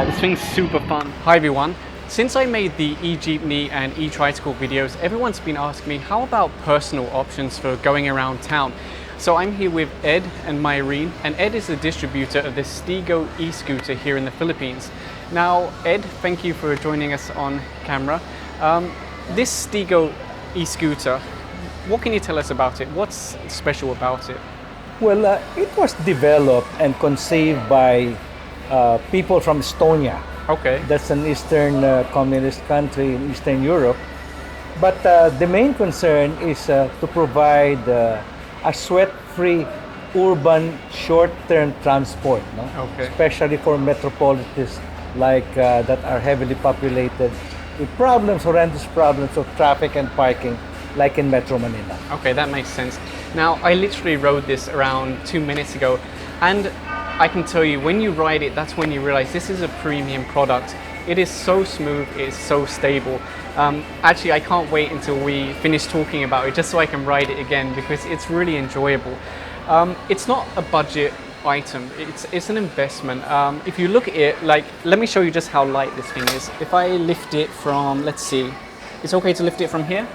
This thing's super fun. Hi everyone. Since I made the e-jeepney and e-tricycle videos, everyone's been asking me, how about personal options for going around town? So I'm here with Ed and Myrene, and Ed is the distributor of the Stigo e-scooter here in the Philippines. Now, Ed, thank you for joining us on camera. This Stigo e-scooter, what can you tell us about it? What's special about it? Well, it was developed and conceived by people from Estonia. Okay. That's an Eastern communist country in Eastern Europe. But the main concern is to provide a sweat-free urban short-term transport, no? Okay. Especially for metropolises like that are heavily populated with horrendous problems of traffic and parking, like in Metro Manila. Okay, that makes sense. Now, I literally rode this around 2 minutes ago, and I can tell you, when you ride it, that's when you realize this is a premium product. It is so smooth, it's so stable. Actually, I can't wait until we finish talking about it just so I can ride it again, because it's really enjoyable. It's not a budget item, it's an investment. If you look at it, like, let me show you just how light this thing is. If I lift it from, let's see, it's okay to lift it from here?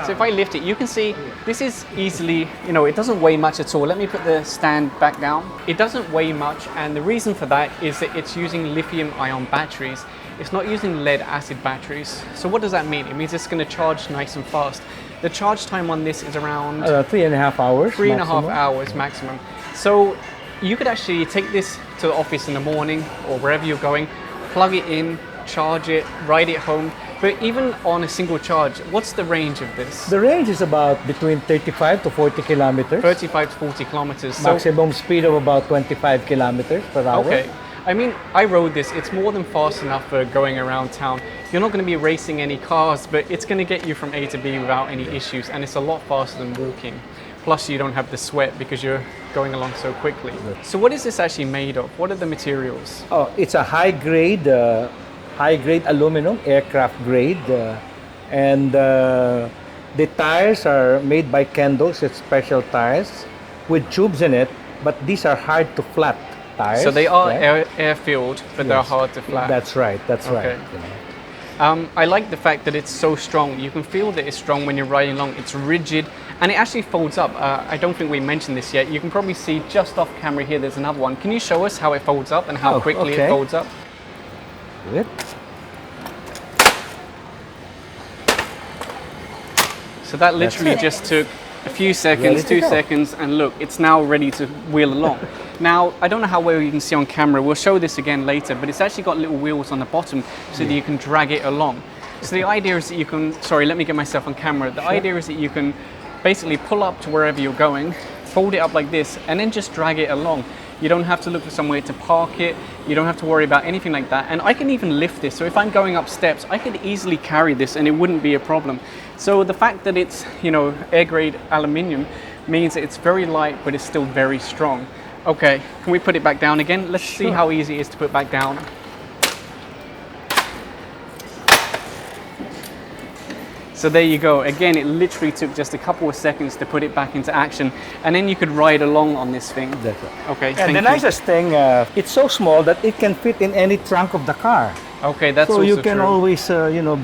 So if I lift it, you can see this is easily, it doesn't weigh much at all. Let me put the stand back down. It doesn't weigh much, and the reason for that is that it's using lithium-ion batteries. It's not using lead-acid batteries. So what does that mean? It means it's going to charge nice and fast. The charge time on this is around 3.5 hours. 3.5 hours maximum. So you could actually take this to the office in the morning or wherever you're going, plug it in, charge it, ride it home. But even on a single charge, what's the range of this? The range is about between 35 to 40 kilometers. 35 to 40 kilometers. Maximum speed of about 25 kilometers per hour. Okay. I mean, I rode this. It's more than fast enough for going around town. You're not going to be racing any cars, but it's going to get you from A to B without any issues. And it's a lot faster than walking. Plus, you don't have the sweat because you're going along so quickly. So what is this actually made of? What are the materials? Oh, it's a high-grade aluminum, aircraft grade, and the tires are made by Kendos. It's special tires with tubes in it, but these are hard to flat tires. So they are right? air-filled, but they're hard to flat. That's right. That's Okay. right. I like the fact that it's so strong. You can feel that it's strong when you're riding along. It's rigid, and it actually folds up. I don't think we mentioned this yet. You can probably see just off camera here, there's another one. Can you show us how it folds up and how quickly it folds up? Good. So that literally just took a few seconds, 2 seconds, and look, it's now ready to wheel along. Now, I don't know how well you can see on camera. We'll show this again later, but it's actually got little wheels on the bottom so that you can drag it along. So the idea is that you can, sorry, let me get myself on camera. The idea is that you can basically pull up to wherever you're going, fold it up like this, and then just drag it along. You don't have to look for somewhere to park it. You don't have to worry about anything like that. And I can even lift this. So if I'm going up steps, I could easily carry this and it wouldn't be a problem. So the fact that it's, air grade aluminium means that it's very light, but it's still very strong. Okay, can we put it back down again? Let's see how easy it is to put back down. So there you go. Again, it literally took just a couple of seconds to put it back into action, and then you could ride along on this thing. That's right. Okay, and thank the you. nicest thing, it's so small that it can fit in any trunk of the car. Okay, that's so also you can true. always,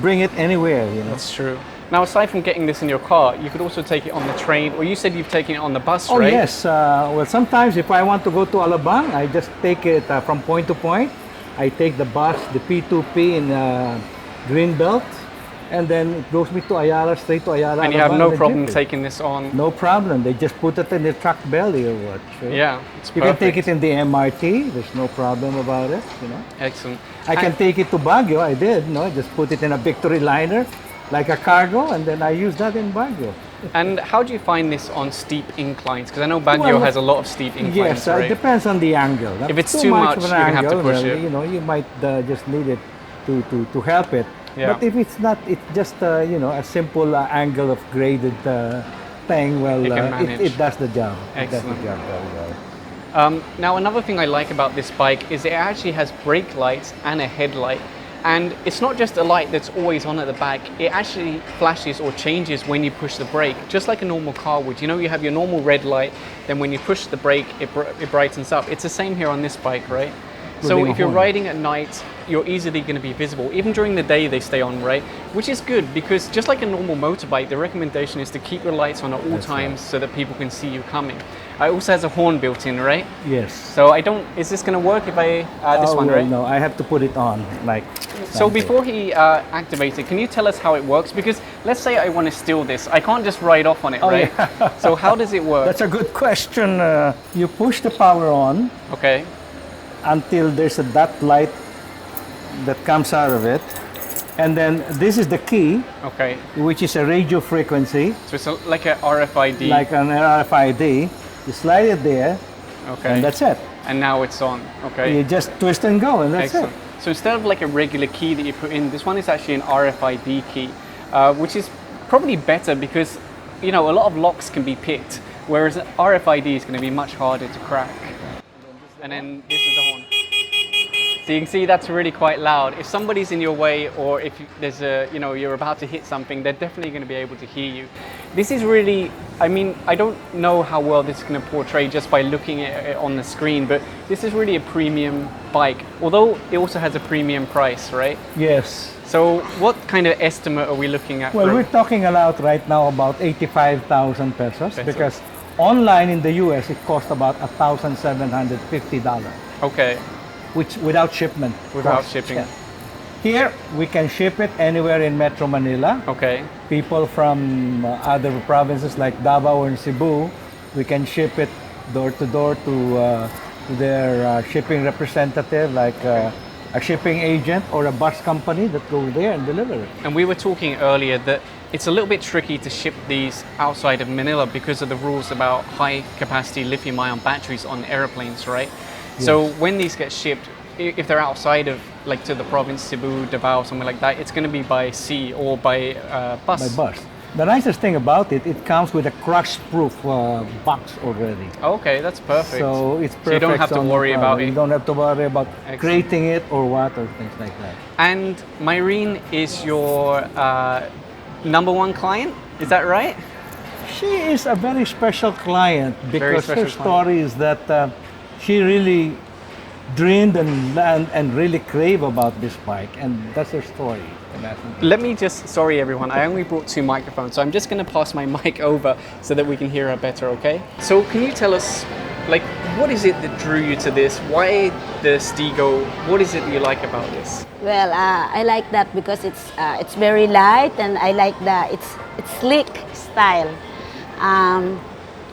bring it anywhere. That's true. Now, aside from getting this in your car, you could also take it on the train, or you said you've taken it on the bus, oh, right? Yes. Well, sometimes if I want to go to Alabang, I just take it from point to point. I take the bus, the P2P in Greenbelt, and then it goes me to Ayala, straight to Ayala. And you have no problem taking this on? No problem. They just put it in the truck belly or what. Right? Yeah, it's perfect. You can take it in the MRT. There's no problem about it. Excellent. I can take it to Baguio. I did. Just put it in a Victory liner, like a cargo, and then I use that in Baguio. And how do you find this on steep inclines? Because I know Baguio has a lot of steep inclines. Yes, right? It depends on the angle. If it's too much, you're going to have to push it. You might just need it to help it. Yeah. But if it's not, it's just a simple angle of graded thing. Well, it does the job. Excellent. It does the job very well. Now, another thing I like about this bike is it actually has brake lights and a headlight. And it's not just a light that's always on at the back. It actually flashes or changes when you push the brake, just like a normal car would. You have your normal red light, then when you push the brake, it brightens up. It's the same here on this bike, right? So including if a you're horn. riding at night, you're easily going to be visible. Even during the day, they stay on, right? Which is good because just like a normal motorbike, the recommendation is to keep your lights on at all That's times right. so that people can see you coming. It also has a horn built in, right? Yes. So I don't. Is this going to work if I this Oh, one, well, right? no, I have to put it on like. So like before he activates it, can you tell us how it works? Because let's say I want to steal this, I can't just ride off on it, Oh, right? yeah. So how does it work? That's a good question. You push the power on Okay. until there's a dot light that comes out of it, and then this is the key, Okay. which is a radio frequency, So it's like a RFID. like an RFID. You slide it there, okay. and that's it. And now it's on. Okay. You just twist and go, and that's Excellent. it. So instead of like a regular key that you put in, this one is actually an RFID key, which is probably better because, you know, a lot of locks can be picked, whereas an RFID is going to be much harder to crack. And then this is the horn. So you can see that's really quite loud. If somebody's in your way, or if there's a, you know, you're about to hit something, they're definitely going to be able to hear you. This is really, I mean, I don't know how well this is going to portray just by looking at it on the screen, but this is really a premium bike, although it also has a premium price, right? Yes. So what kind of estimate are we looking at? Well, for- we're talking about right now about 85,000 pesos Pesos. because online in the US it costs about $1,750, Okay, which without shipment. without costs. shipping. Yeah. Here we can ship it anywhere in Metro Manila. Okay, People from other provinces like Davao or Cebu, we can ship it door to door to their shipping representative, like a shipping agent or a bus company that go there and deliver it. and we were talking earlier that it's a little bit tricky to ship these outside of Manila because of the rules about high capacity lithium-ion batteries on airplanes, right? So when these get shipped, if they're outside of, like to the province, Cebu, Davao, something like that, it's going to be by sea or by bus. By bus. The nicest thing about it, it comes with a crush-proof box already. Okay, that's perfect. So it's perfect. So you don't have to no worry about problem. it. You don't have to worry about Excellent. creating it or what or things like that. And Myrene is your number one client, is that right? She is a very special client Very because special her story is that she really dreamed and really crave about this bike, and that's her story. Let me just, sorry everyone, I only brought two microphones, so I'm just going to pass my mic over so that we can hear her better, okay? So can you tell us, like, what is it that drew you to this? Why the Stigo? What is it that you like about this? Well, I like that because it's very light, and I like it's sleek style.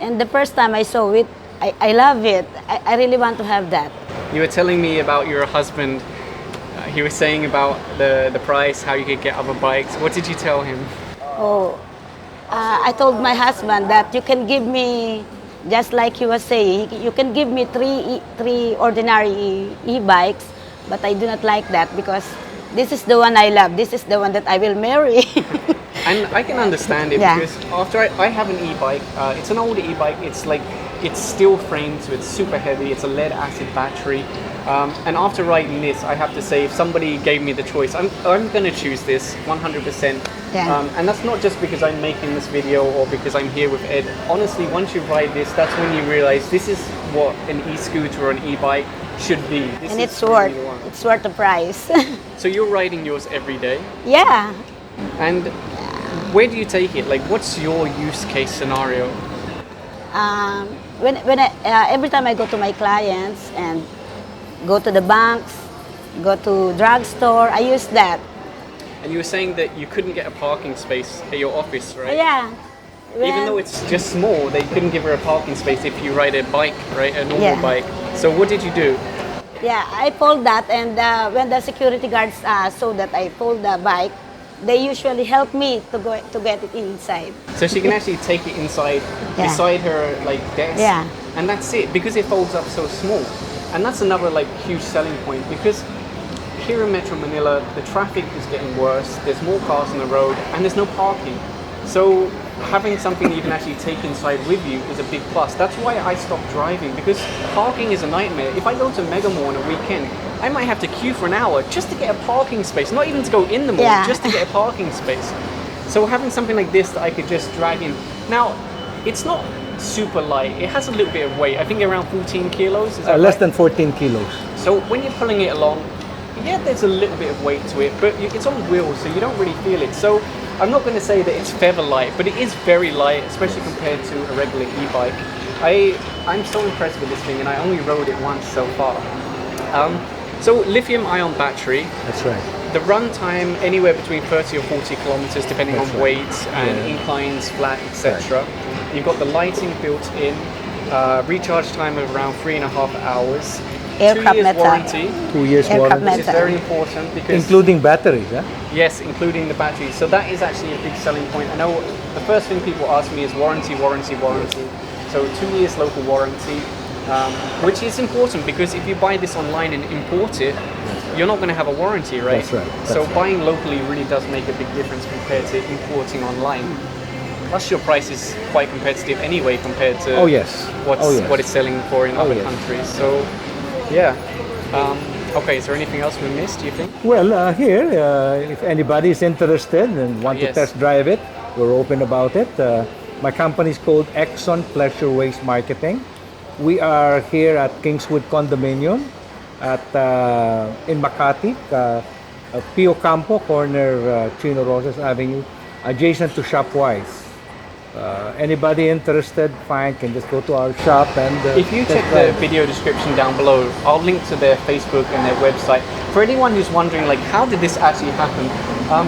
And the first time I saw it, I love it. I really want to have that. You were telling me about your husband. He was saying about the price, how you could get other bikes. What did you tell him? Oh, I told my husband that you can give me, just like he was saying, you can give me three ordinary e-bikes, but I do not like that because this is the one I love. This is the one that I will marry. And I can understand it Yeah. because after I have an e-bike, it's an older e-bike. It's steel framed, so it's super heavy. It's a lead acid battery. And after riding this, I have to say, if somebody gave me the choice, I'm going to choose this 100%. Yeah. And that's not just because I'm making this video or because I'm here with Ed. Honestly, once you ride this, that's when you realize this is what an e-scooter or an e-bike should be. This And is it's really worth, the one. it's worth the price. So you're riding yours every day. Yeah. And where do you take it? Like, what's your use case scenario? Every time I go to my clients and go to the banks, go to drugstore, I use that. And you were saying that you couldn't get a parking space at your office, right? Yeah. Even though it's just small, they couldn't give her a parking space if you ride a bike, right? A normal Yeah. bike. So what did you do? Yeah, I fold that, and when the security guards saw that I fold the bike, they usually help me to get it inside. So she can actually take it inside, Yeah. beside her like desk. Yeah. And that's it, because it folds up so small. And that's another like huge selling point, because here in Metro Manila, the traffic is getting worse. There's more cars on the road, and there's no parking. So having something you can actually take inside with you is a big plus. That's why I stopped driving, because parking is a nightmare. If I go to Mega Mall on a weekend, I might have to queue for an hour just to get a parking space, not even to go in the mall, Yeah. just to get a parking space. So having something like this that I could just drag in. Now, it's not super light. It has a little bit of weight. I think around 14 kilos. Is that Less right? than 14 kilos. So when you're pulling it along, yeah, there's a little bit of weight to it, but it's on wheels, so you don't really feel it. So I'm not going to say that it's feather light, but it is very light, especially compared to a regular e-bike. I'm so impressed with this thing, and I only rode it once so far. So lithium-ion battery. That's right. The run time anywhere between 30 or 40 kilometers, depending That's on right. weight and inclines, flat, etc. You've got the lighting built in. Recharge time of around 3.5 hours. Aircraft 2 years metal. warranty, 2 years Aircraft warranty. which is very important because Including batteries, huh? yes, including the battery. So that is actually a big selling point. I know the first thing people ask me is warranty, warranty, warranty. So 2 years local warranty, which is important because if you buy this online and import it, you're not going to have a warranty, right? That's right. So buying locally really does make a big difference compared to importing online. Plus your price is quite competitive anyway compared to what it's selling for in other countries. So yeah. Okay, is there anything else we missed, do you think? Well, here, if anybody is interested and want to Yes. test drive it, we're open about it. My company is called Exxon Pleasure Waste Marketing. We are here at Kingswood Condominium in Makati, Pio Campo, corner Chino Rosas Avenue, adjacent to Shopwise. Anybody interested, fine, can just go to our shop and If you check the video description down below, I'll link to their Facebook and their website. For anyone who's wondering, like, how did this actually happen?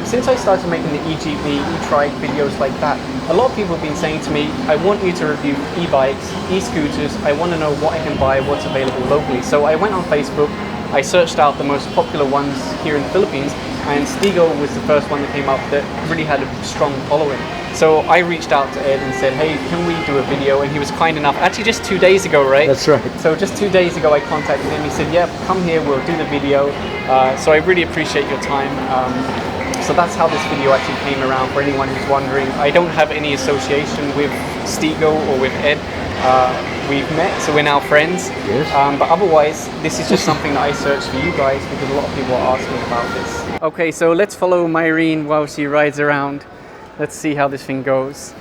Since I started making the e-Jeep, e-trike videos like that, a lot of people have been saying to me, I want you to review e-bikes, e-scooters, I want to know what I can buy, what's available locally. So I went on Facebook, I searched out the most popular ones here in the Philippines, and Stigo was the first one that came up that really had a strong following. So I reached out to Ed and said, hey, can we do a video? And he was kind enough, actually just 2 days ago, right? That's right. So just 2 days ago I contacted him, he said, yeah, come here, we'll do the video. So I really appreciate your time. So that's how this video actually came around for anyone who's wondering. I don't have any association with Stigo or with Ed. We've met, so we're now friends. Yes. But otherwise, this is just something that I searched for you guys because a lot of people are asking about this. Okay, so let's follow Myrene while she rides around. Let's see how this thing goes.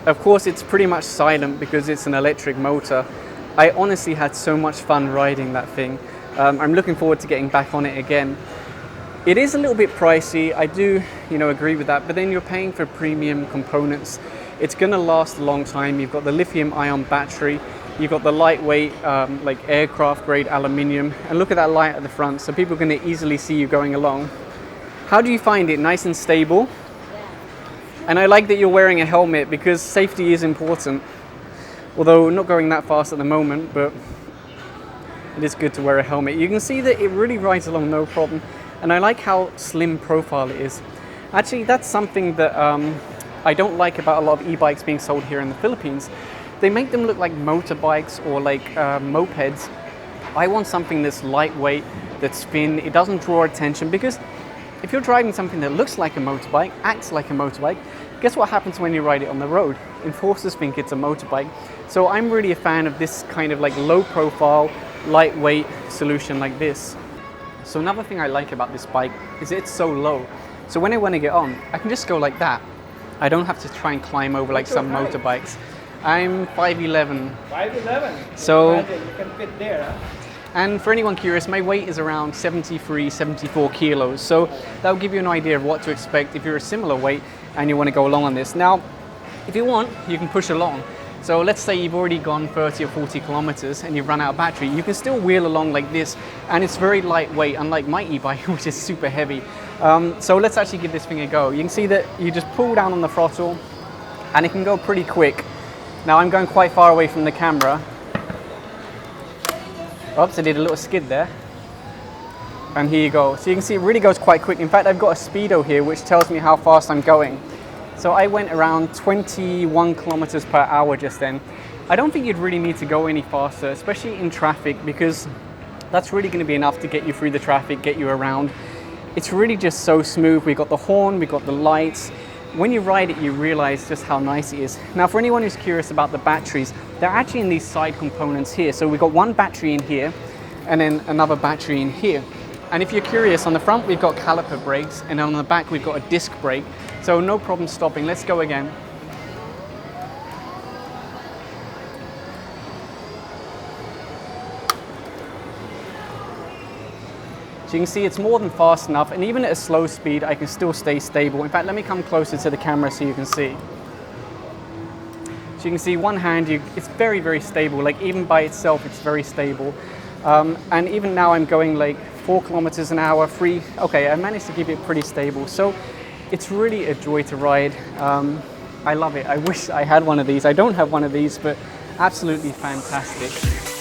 Of course, it's pretty much silent because it's an electric motor. I honestly had so much fun riding that thing. I'm looking forward to getting back on it again. It is a little bit pricey, I do, agree with that, but then you're paying for premium components. It's gonna last a long time. You've got the lithium-ion battery, you've got the lightweight, like aircraft-grade aluminium, and look at that light at the front, so people are gonna easily see you going along. How do you find it? Nice and stable? And I like that you're wearing a helmet because safety is important. Although not going that fast at the moment, but it is good to wear a helmet. You can see that it really rides along no problem. And I like how slim profile it is. Actually, that's something that I don't like about a lot of e-bikes being sold here in the Philippines. They make them look like motorbikes or like mopeds. I want something that's lightweight, that's thin, it doesn't draw attention, because if you're driving something that looks like a motorbike, acts like a motorbike, guess what happens when you ride it on the road? Enforcers think it's a motorbike. So I'm really a fan of this kind of like low profile, lightweight solution like this. So another thing I like about this bike is it's so low. So when I want to get on, I can just go like that. I don't have to try and climb over like some motorbikes. I'm 5'11". 5'11". So, you can fit there, huh? and for anyone curious, my weight is around 73, 74 kilos. So that'll give you an idea of what to expect if you're a similar weight and you want to go along on this. Now, if you want, you can push along. So let's say you've already gone 30 or 40 kilometers and you've run out of battery, you can still wheel along like this, and it's very lightweight, unlike my e-bike, which is super heavy. So let's actually give this thing a go. You can see that you just pull down on the throttle and it can go pretty quick. Now I'm going quite far away from the camera. Oops, I did a little skid there. And here you go. So you can see it really goes quite quick. In fact, I've got a speedo here which tells me how fast I'm going. So I went around 21 kilometers per hour just then. I don't think you'd really need to go any faster, especially in traffic, because that's really going to be enough to get you through the traffic, get you around. It's really just so smooth. We got the horn, we got the lights. When you ride it, you realize just how nice it is. Now, for anyone who's curious about the batteries, they're actually in these side components here. So we've got one battery in here and then another battery in here. And if you're curious, on the front, we've got caliper brakes, and on the back, we've got a disc brake. So no problem stopping. Let's go again. So you can see it's more than fast enough, and even at a slow speed, I can still stay stable. In fact, let me come closer to the camera so you can see. So you can see one hand, it's very, very stable. Like even by itself, it's very stable. And even now I'm going like 4 kilometers an hour, 3. Okay, I managed to keep it pretty stable. So it's really a joy to ride. I love it. I wish I had one of these. I don't have one of these, but absolutely fantastic.